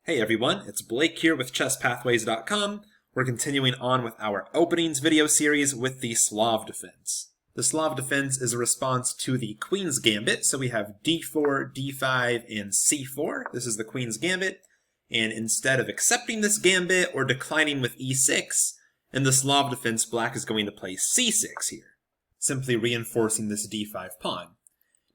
Hey everyone, it's Blake here with ChessPathways.com. We're continuing on with our openings video series with the Slav Defense. The Slav Defense is a response to the Queens Gambit, so we have d4, d5, and c4. This is the Queens Gambit, and instead of accepting this gambit or declining with e6, in the Slav Defense, black is going to play c6 here, simply reinforcing this d5 pawn.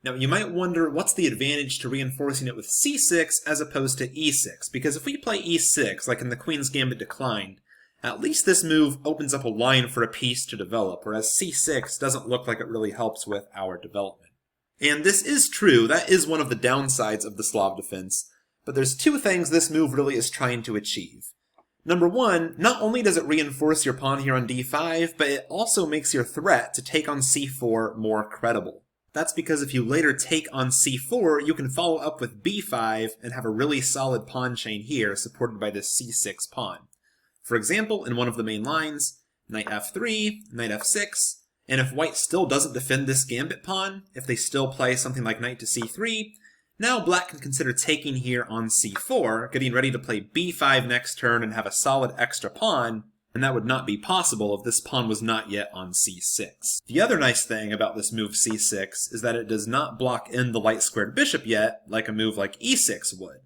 Now, you might wonder, what's the advantage to reinforcing it with c6 as opposed to e6? Because if we play e6, like in the Queen's Gambit declined, at least this move opens up a line for a piece to develop, whereas c6 doesn't look like it really helps with our development. And this is true, that is one of the downsides of the Slav Defense, but there's two things this move really is trying to achieve. Number one, not only does it reinforce your pawn here on d5, but it also makes your threat to take on c4 more credible. That's because if you later take on c4, you can follow up with b5 and have a really solid pawn chain here supported by this c6 pawn. For example, in one of the main lines, knight f3, knight f6, and if white still doesn't defend this gambit pawn, if they still play something like knight to c3, now black can consider taking here on c4, getting ready to play b5 next turn and have a solid extra pawn, and that would not be possible if this pawn was not yet on c6. The other nice thing about this move c6 is that it does not block in the light-squared bishop yet, like a move like e6 would.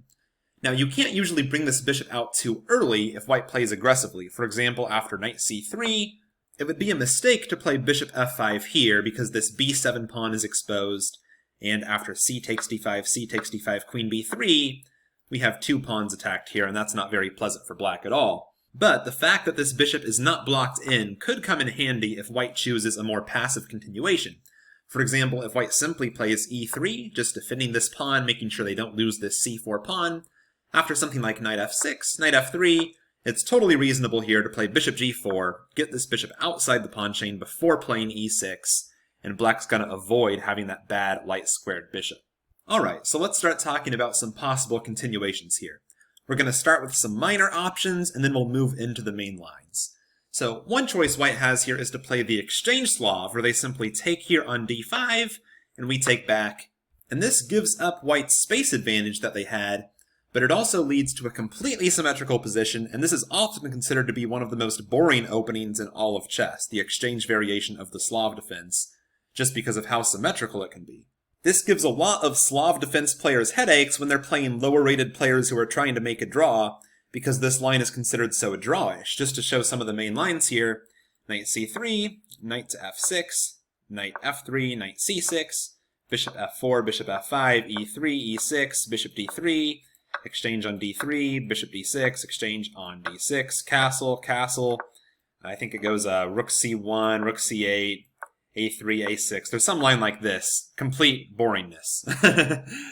Now, you can't usually bring this bishop out too early if white plays aggressively. For example, after knight c3, it would be a mistake to play bishop f5 here because this b7 pawn is exposed, and after c takes d5, queen b3, we have two pawns attacked here, and that's not very pleasant for black at all. But the fact that this bishop is not blocked in could come in handy if white chooses a more passive continuation. For example, if white simply plays e3, just defending this pawn, making sure they don't lose this c4 pawn, after something like knight f6, knight f3, it's totally reasonable here to play bishop g4, get this bishop outside the pawn chain before playing e6, and black's going to avoid having that bad light-squared bishop. Alright, so let's start talking about some possible continuations here. We're going to start with some minor options, and then we'll move into the main lines. So one choice white has here is to play the exchange Slav, where they simply take here on d5, and we take back. And this gives up white's space advantage that they had, but it also leads to a completely symmetrical position, and this is often considered to be one of the most boring openings in all of chess, the exchange variation of the Slav Defense, just because of how symmetrical it can be. This gives a lot of Slav Defense players headaches when they're playing lower-rated players who are trying to make a draw, because this line is considered so drawish. Just to show some of the main lines here, knight c3, knight to f6, knight f3, knight c6, bishop f4, bishop f5, e3, e6, bishop d3, exchange on d3, bishop d6, exchange on d6, castle, castle, I think it goes rook c1, rook c8, a3, a6. There's some line like this. Complete boringness.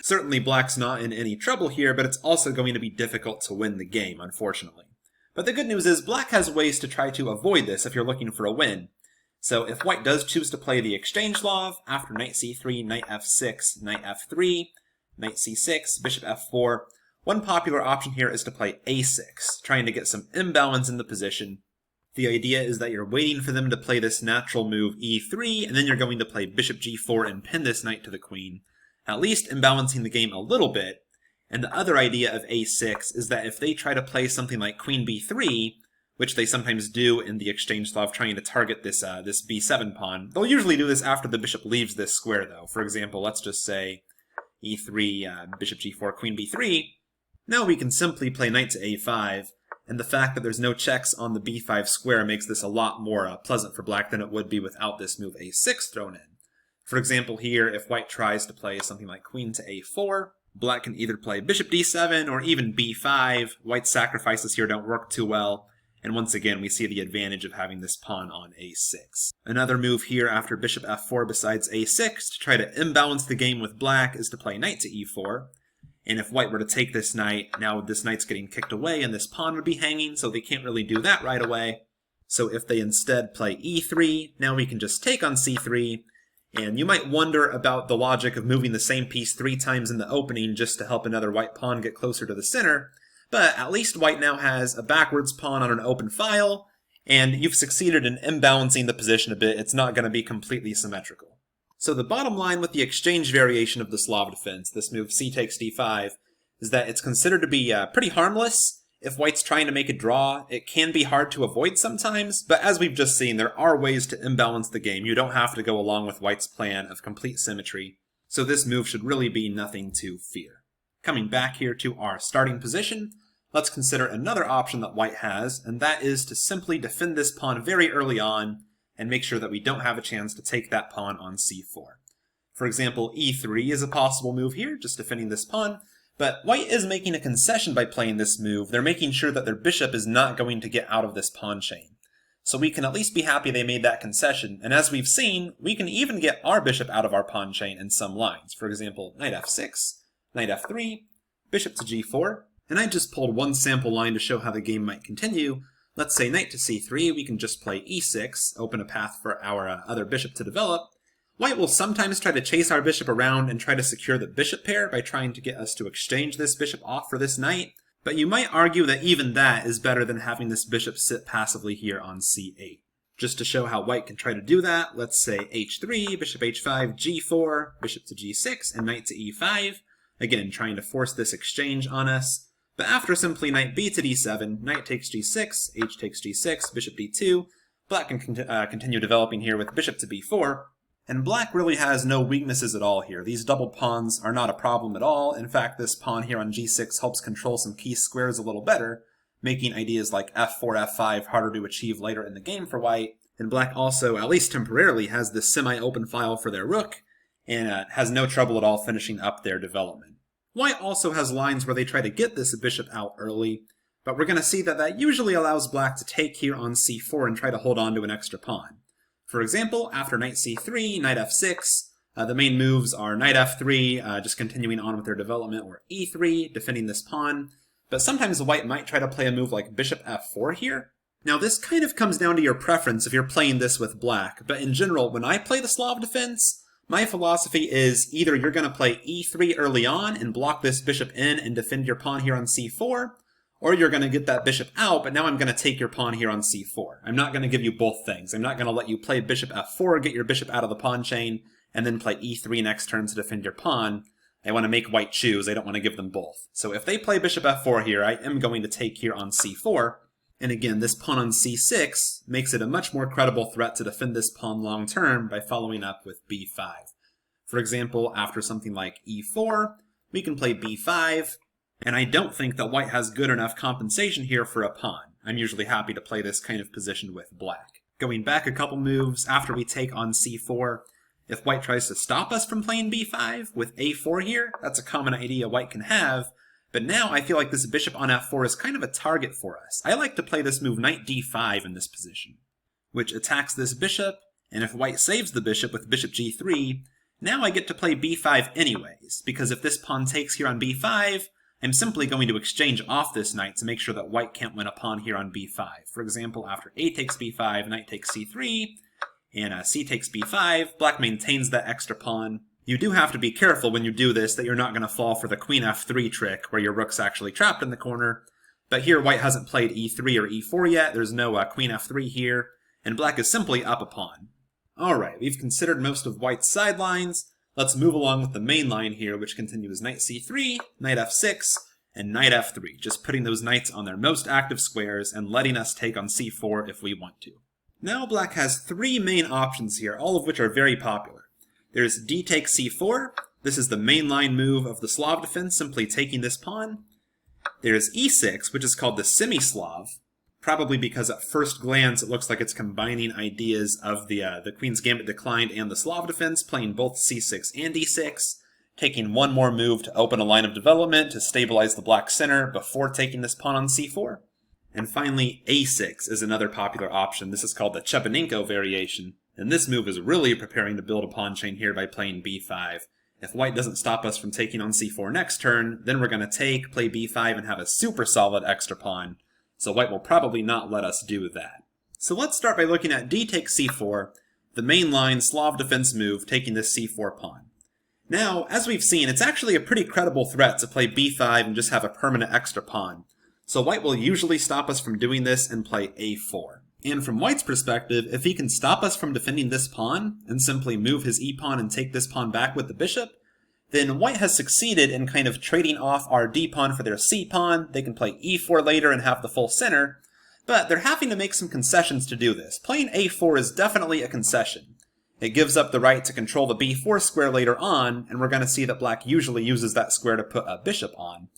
Certainly black's not in any trouble here, but it's also going to be difficult to win the game, unfortunately. But the good news is black has ways to try to avoid this if you're looking for a win. So if white does choose to play the exchange Slav, after knight c3, knight f6, knight f3, knight c6, bishop f4, one popular option here is to play a6, trying to get some imbalance in the position. The idea is that you're waiting for them to play this natural move e3, and then you're going to play bishop g4 and pin this knight to the queen, at least imbalancing the game a little bit. And the other idea of a6 is that if they try to play something like queen b3, which they sometimes do in the exchange Slav trying to target this b7 pawn, they'll usually do this after the bishop leaves this square though. For example, let's just say e3, bishop g4, queen b3. Now we can simply play knight to a5, and the fact that there's no checks on the b5 square makes this a lot more pleasant for black than it would be without this move a6 thrown in. For example here, if white tries to play something like queen to a4, black can either play bishop d7 or even b5. White's sacrifices here don't work too well, and once again we see the advantage of having this pawn on a6. Another move here after bishop f4 besides a6 to try to imbalance the game with black is to play knight to e4. And if white were to take this knight, now this knight's getting kicked away and this pawn would be hanging, so they can't really do that right away. So if they instead play e3, now we can just take on c3, and you might wonder about the logic of moving the same piece 3 times in the opening just to help another white pawn get closer to the center, but at least white now has a backwards pawn on an open file, and you've succeeded in imbalancing the position a bit. It's not going to be completely symmetrical. So the bottom line with the exchange variation of the Slav Defense, this move c takes d5, is that it's considered to be pretty harmless. If white's trying to make a draw, it can be hard to avoid sometimes, but as we've just seen, there are ways to imbalance the game. You don't have to go along with white's plan of complete symmetry, so this move should really be nothing to fear. Coming back here to our starting position, let's consider another option that white has, and that is to simply defend this pawn very early on and make sure that we don't have a chance to take that pawn on c4. For example, e3 is a possible move here, just defending this pawn, but white is making a concession by playing this move. They're making sure that their bishop is not going to get out of this pawn chain. So we can at least be happy they made that concession, and as we've seen, we can even get our bishop out of our pawn chain in some lines. For example, knight f6, knight f3, bishop to g4, and I just pulled one sample line to show how the game might continue. Let's say knight to c3, we can just play e6, open a path for our other bishop to develop. White will sometimes try to chase our bishop around and try to secure the bishop pair by trying to get us to exchange this bishop off for this knight, but you might argue that even that is better than having this bishop sit passively here on c8. Just to show how white can try to do that, let's say h3, bishop h5, g4, bishop to g6, and knight to e5, again trying to force this exchange on us. But after simply knight b to d7, knight takes g6, h takes g6, bishop b2, black can continue developing here with bishop to b4, and black really has no weaknesses at all here. These doubled pawns are not a problem at all. In fact, this pawn here on g6 helps control some key squares a little better, making ideas like f4, f5 harder to achieve later in the game for white. And black also, at least temporarily, has this semi-open file for their rook, and has no trouble at all finishing up their development. White also has lines where they try to get this bishop out early, but we're going to see that that usually allows black to take here on c4 and try to hold on to an extra pawn. For example, after knight c3, knight f6, the main moves are knight f3, just continuing on with their development, or e3, defending this pawn. But sometimes white might try to play a move like bishop f4 here. Now this kind of comes down to your preference if you're playing this with black, but in general, when I play the Slav Defense, my philosophy is either you're going to play e3 early on and block this bishop in and defend your pawn here on c4, or you're going to get that bishop out, but now I'm going to take your pawn here on c4. I'm not going to give you both things. I'm not going to let you play bishop f4, get your bishop out of the pawn chain, and then play e3 next turn to defend your pawn. I want to make white choose. I don't want to give them both. So if they play bishop f4 here, I am going to take here on c4. And again, this pawn on c6 makes it a much more credible threat to defend this pawn long term by following up with b5. For example, after something like e4, we can play b5, and I don't think that white has good enough compensation here for a pawn. I'm usually happy to play this kind of position with black. Going back a couple moves after we take on c4, if white tries to stop us from playing b5 with a4 here, that's a common idea white can have, but now I feel like this bishop on f4 is kind of a target for us. I like to play this move knight d5 in this position, which attacks this bishop, and if white saves the bishop with bishop g3, now I get to play b5 anyways, because if this pawn takes here on b5, I'm simply going to exchange off this knight to make sure that white can't win a pawn here on b5. For example, after a takes b5, knight takes c3, and c takes b5, black maintains that extra pawn. You do have to be careful when you do this that you're not going to fall for the queen f3 trick, where your rook's actually trapped in the corner. But here white hasn't played e3 or e4 yet, there's no queen f3 here, and black is simply up a pawn. Alright, we've considered most of white's sidelines. Let's move along with the main line here, which continues knight c3, knight f6, and knight f3, just putting those knights on their most active squares and letting us take on c4 if we want to. Now black has three main options here, all of which are very popular. There's d takes c4. This is the main line move of the Slav defense, simply taking this pawn. There's e6, which is called the semi-Slav, probably because at first glance it looks like it's combining ideas of the Queen's Gambit declined and the Slav defense, playing both c6 and e6, taking one more move to open a line of development to stabilize the black center before taking this pawn on c4. And finally, a6 is another popular option. This is called the Chepanenko variation, and this move is really preparing to build a pawn chain here by playing b5. If white doesn't stop us from taking on c4 next turn, then we're going to take, play b5, and have a super solid extra pawn. So white will probably not let us do that. So let's start by looking at d takes c4, the main line Slav defense move, taking this c4 pawn. Now, as we've seen, it's actually a pretty credible threat to play b5 and just have a permanent extra pawn. So white will usually stop us from doing this and play a4. And from white's perspective, if he can stop us from defending this pawn and simply move his e-pawn and take this pawn back with the bishop, then white has succeeded in kind of trading off our d-pawn for their c-pawn. They can play e4 later and have the full center, but they're having to make some concessions to do this. Playing a4 is definitely a concession. It gives up the right to control the b4 square later on, and we're going to see that black usually uses that square to put a bishop on.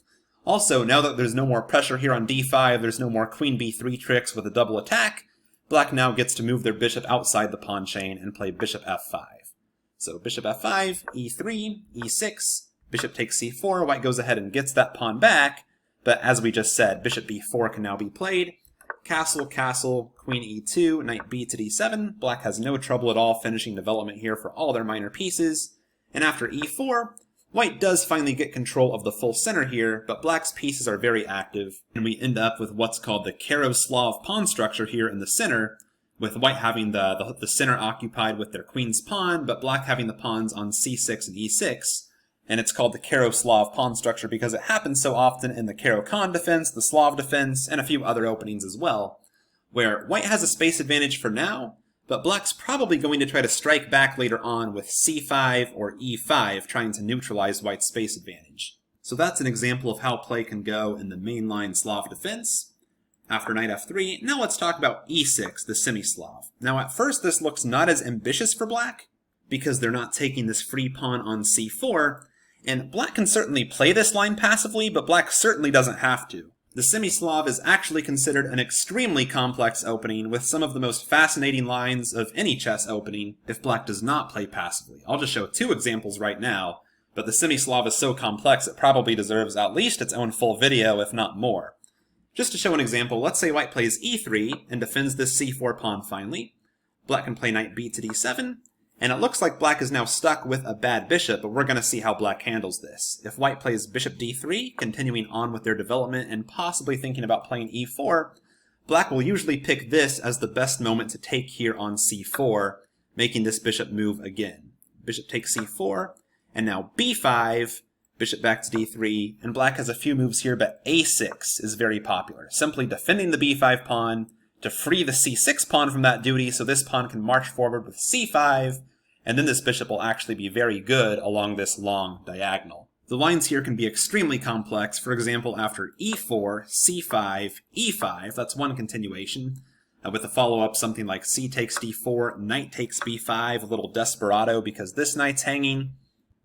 Also, now that there's no more pressure here on d5, there's no more queen b3 tricks with a double attack, black now gets to move their bishop outside the pawn chain and play bishop f5. So bishop f5, e3, e6, bishop takes c4, white goes ahead and gets that pawn back, but as we just said, bishop b4 can now be played. Castle, castle, queen e2, knight b to d7. Black has no trouble at all finishing development here for all their minor pieces. And after e4, white does finally get control of the full center here, but black's pieces are very active, and we end up with what's called the Karo-Slav pawn structure here in the center, with white having the center occupied with their queen's pawn, but black having the pawns on c6 and e6. And it's called the Karo-Slav pawn structure because it happens so often in the Karo-Khan defense, the Slav defense, and a few other openings as well, where white has a space advantage for now, but black's probably going to try to strike back later on with c5 or e5, trying to neutralize white's space advantage. So that's an example of how play can go in the mainline Slav defense. After knight f3, now let's talk about e6, the semi-Slav. Now at first this looks not as ambitious for black, because they're not taking this free pawn on c4, and black can certainly play this line passively, but black certainly doesn't have to. The semi-Slav is actually considered an extremely complex opening with some of the most fascinating lines of any chess opening if black does not play passively. I'll just show two examples right now, but the semi-Slav is so complex it probably deserves at least its own full video, if not more. Just to show an example, let's say white plays e3 and defends this c4 pawn finally. Black can play knight b to d7, and it looks like black is now stuck with a bad bishop, but we're going to see how black handles this. If white plays bishop d3, continuing on with their development and possibly thinking about playing e4, black will usually pick this as the best moment to take here on c4, making this bishop move again. Bishop takes c4, and now b5, bishop back to d3, and black has a few moves here, but a6 is very popular. Simply defending the b5 pawn to free the c6 pawn from that duty so this pawn can march forward with c5, and then this bishop will actually be very good along this long diagonal. The lines here can be extremely complex. For example, after e4, c5, e5, that's one continuation, with a follow-up something like c takes d4, knight takes b5, a little desperado because this knight's hanging,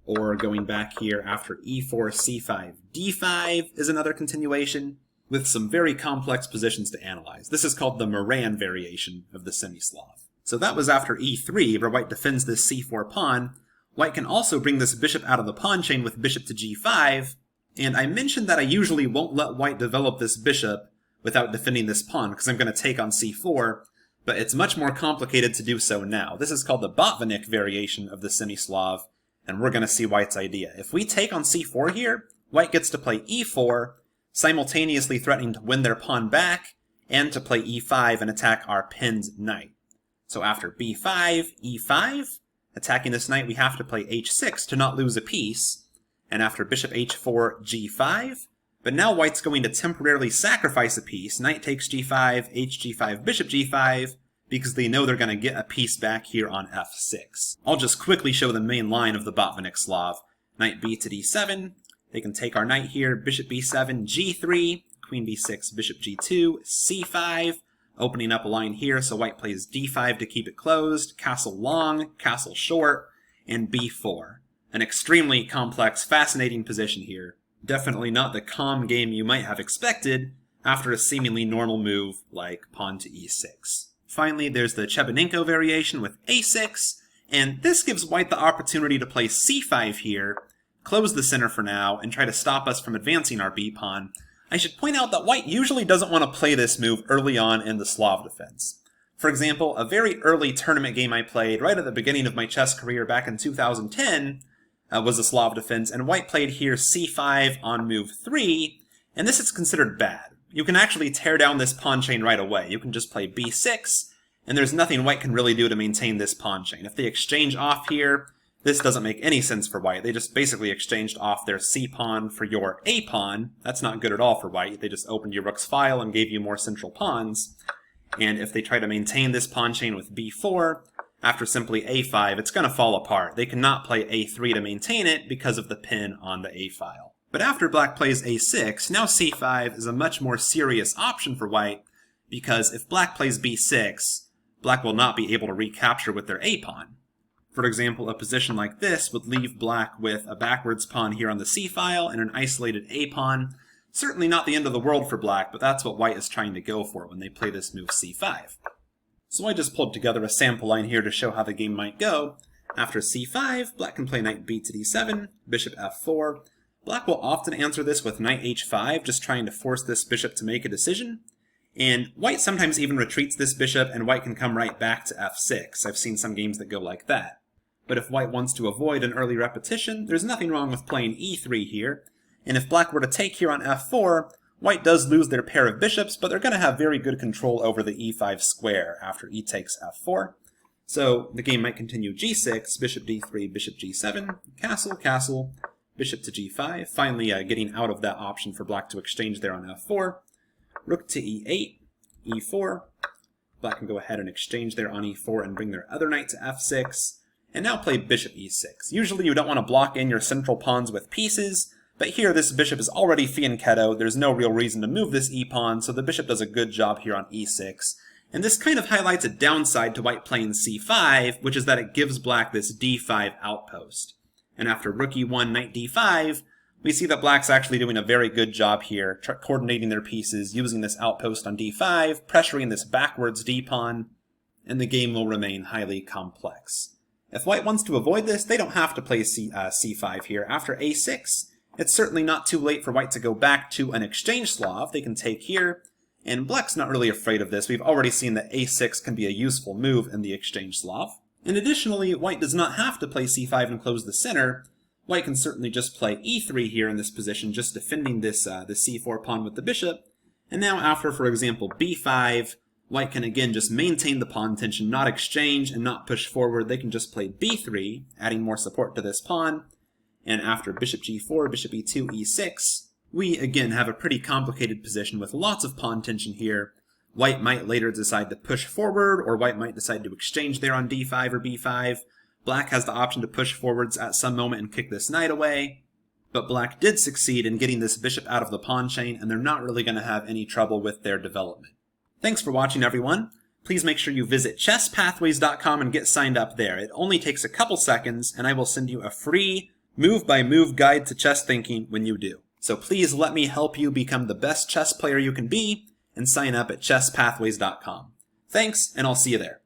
or going back here after e4, c5, d5 is another continuation, with some very complex positions to analyze. This is called the Moran variation of the semi-Slav. So that was after e3, where white defends this c4 pawn. White can also bring this bishop out of the pawn chain with bishop to g5, and I mentioned that I usually won't let white develop this bishop without defending this pawn, because I'm going to take on c4, but it's much more complicated to do so now. This is called the Bottleneck variation of the semi-Slav, and we're going to see white's idea. If we take on c4 here, white gets to play e4, simultaneously threatening to win their pawn back, and to play e5 and attack our pinned knight. So after b5, e5, attacking this knight, we have to play h6 to not lose a piece, and after bishop h4, g5, but now white's going to temporarily sacrifice a piece. Knight takes g5, hg5, bishop g5, because they know they're going to get a piece back here on f6. I'll just quickly show the main line of the Bottleneck Slav. Knight b to d7, they can take our knight here, bishop b7, g3, queen b6, bishop g2, c5, opening up a line here, so white plays d5 to keep it closed, castle long, castle short, and b4. An extremely complex, fascinating position here. Definitely not the calm game you might have expected after a seemingly normal move like pawn to e6. Finally, there's the Chebanenko variation with a6, and this gives white the opportunity to play c5 here, close the center for now, and try to stop us from advancing our b-pawn. I should point out that white usually doesn't want to play this move early on in the Slav defense. For example, a very early tournament game I played right at the beginning of my chess career back in 2010 was a Slav defense, and white played here c5 on move 3, and this is considered bad. You can actually tear down this pawn chain right away. You can just play b6, and there's nothing white can really do to maintain this pawn chain. If they exchange off here, this doesn't make any sense for white. They just basically exchanged off their c-pawn for your a-pawn. That's not good at all for white. They just opened your rook's file and gave you more central pawns. And if they try to maintain this pawn chain with b4, after simply a5, it's going to fall apart. They cannot play a3 to maintain it because of the pin on the a file. But after black plays a6, now c5 is a much more serious option for white, because if black plays b6, black will not be able to recapture with their a-pawn. For example, a position like this would leave black with a backwards pawn here on the c file and an isolated a-pawn. Certainly not the end of the world for black, but that's what white is trying to go for when they play this move c5. So I just pulled together a sample line here to show how the game might go. After c5, black can play knight b to d7, bishop f4. Black will often answer this with knight h5, just trying to force this bishop to make a decision. And white sometimes even retreats this bishop, and white can come right back to f6. I've seen some games that go like that. But if white wants to avoid an early repetition, there's nothing wrong with playing e3 here. And if black were to take here on f4, white does lose their pair of bishops, but they're going to have very good control over the e5 square after e takes f4. So the game might continue g6, bishop d3, bishop g7, castle, castle, bishop to g5, finally getting out of that option for black to exchange there on f4. Rook to e8, e4. Black can go ahead and exchange there on e4 and bring their other knight to f6. And now play bishop e6. Usually you don't want to block in your central pawns with pieces, but here this bishop is already fianchettoed. There's no real reason to move this e-pawn, so the bishop does a good job here on e6. And this kind of highlights a downside to white playing c5, which is that it gives black this d5 outpost. And after rook e1, knight d5, we see that black's actually doing a very good job here, coordinating their pieces, using this outpost on d5, pressuring this backwards d-pawn, and the game will remain highly complex. If white wants to avoid this, they don't have to play c5 here. After a6, it's certainly not too late for white to go back to an exchange Slav. They can take here, and black's not really afraid of this. We've already seen that a6 can be a useful move in the exchange Slav. And additionally, white does not have to play c5 and close the center. White can certainly just play e3 here in this position, just defending this the c4 pawn with the bishop. And now after, for example, b5, white can again just maintain the pawn tension, not exchange and not push forward. They can just play b3, adding more support to this pawn. And after bishop g4, bishop e2, e6, we again have a pretty complicated position with lots of pawn tension here. White might later decide to push forward, or white might decide to exchange there on d5 or b5. Black has the option to push forwards at some moment and kick this knight away. But black did succeed in getting this bishop out of the pawn chain, and they're not really going to have any trouble with their development. Thanks for watching, everyone. Please make sure you visit chesspathways.com and get signed up there. It only takes a couple seconds, and I will send you a free move-by-move guide to chess thinking when you do. So please let me help you become the best chess player you can be, and sign up at chesspathways.com. Thanks, and I'll see you there.